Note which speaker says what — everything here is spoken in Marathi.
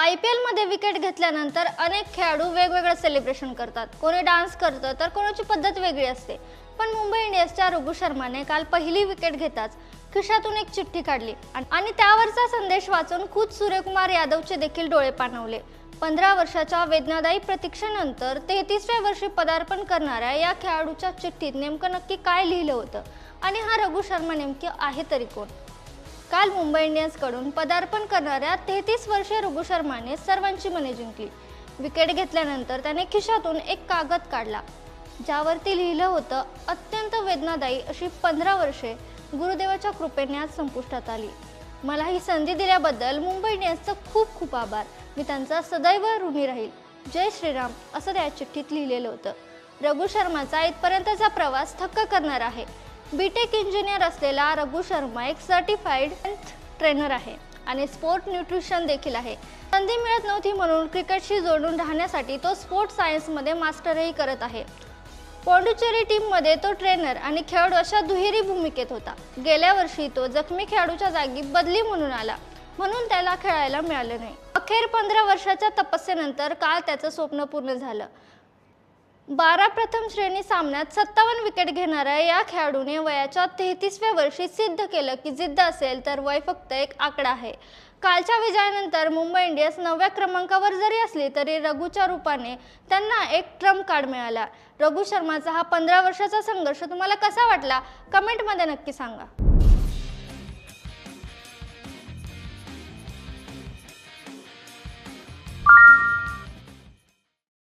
Speaker 1: IPL मध्ये विकेट घेतल्यानंतर अनेक खेळाडू वेगवेगळे सेलिब्रेशन करतात। कोणी डान्स करतं तर कोणाची पद्धत वेगळी असते। पण मुंबई इंडियन्सच्या रघु शर्माने काल पहिली विकेट घेताच खिशातून एक चिठ्ठी काढली आणि त्यावरचा संदेश वाचून खुद सूर्यकुमार यादवचे देखील डोळे पाणावले। 15 वर्षाच्या वेदनादायी प्रतीक्षेनंतर 33व्या वर्षी पदार्पण करणाऱ्या या खेळाडूच्या चिठ्ठीत नेमकं नक्की काय लिहिलं होतं आणि हा रघु शर्मा नेमकी आहे तरी कोण? काल मुंबई इंडियन्सकडून पदार्पण करणाऱ्या 33 वर्षीय रघु शर्माने सर्वांची मने जिंकली। विकेट घेतल्यानंतर त्याने खिशातून एक कागद काढला ज्यावरती लिहिलं होतं, अत्यंत वेदनादायी अशी 15 वर्षे गुरुदेवाच्या कृपेने आज संपुष्टात आली। मला ही संधी दिल्याबद्दल मुंबई इंडियन्सचं खूप खूप आभार। मी त्यांचा सदैव ऋणी राहील। जय श्रीराम असं त्या चिठ्ठीत लिहिलेलं होतं। रघु शर्माचा इथपर्यंतचा प्रवास थक्क करणार आहे। बीटेक इंजिनियर असलेला रघु शर्मा एक सर्टिफाईड ट्रेनर आहे आणि स्पोर्ट न्यूट्रिशन देखील आहे। संधी मिळत नव्हती म्हणून क्रिकेटशी जोडून राहण्यासाठी तो स्पोर्ट्स सायन्समध्ये मास्टरही करत आहे। पॉंडिचेरी टीममध्ये तो ट्रेनर आणि खेळाडू अशा दुहेरी भूमिकेत होता। गेल्या वर्षी तो जखमी खेळाडूच्या जागी बदली म्हणून आला, म्हणून त्याला खेळायला मिळालं नाही। अखेर 15 वर्षाच्या तपस्येनंतर काल त्याचं स्वप्न पूर्ण झालं। 12 प्रथम श्रेणी सामन्यात 57 विकेट घेणाऱ्या या खेळाडूने वयाच्या 33व्या वर्षी सिद्ध केलं की जिद्द असेल तर वय फक्त एक आकडा आहे। कालच्या विजयानंतर मुंबई इंडियन्स 9व्या क्रमांकावर जरी असली तरी रघुच्या रूपाने त्यांना एक ट्रम्प कार्ड मिळाला। रघु शर्माचा हा 15 वर्षाचा संघर्ष तुम्हाला कसा वाटला? कमेंटमध्ये नक्की सांगा।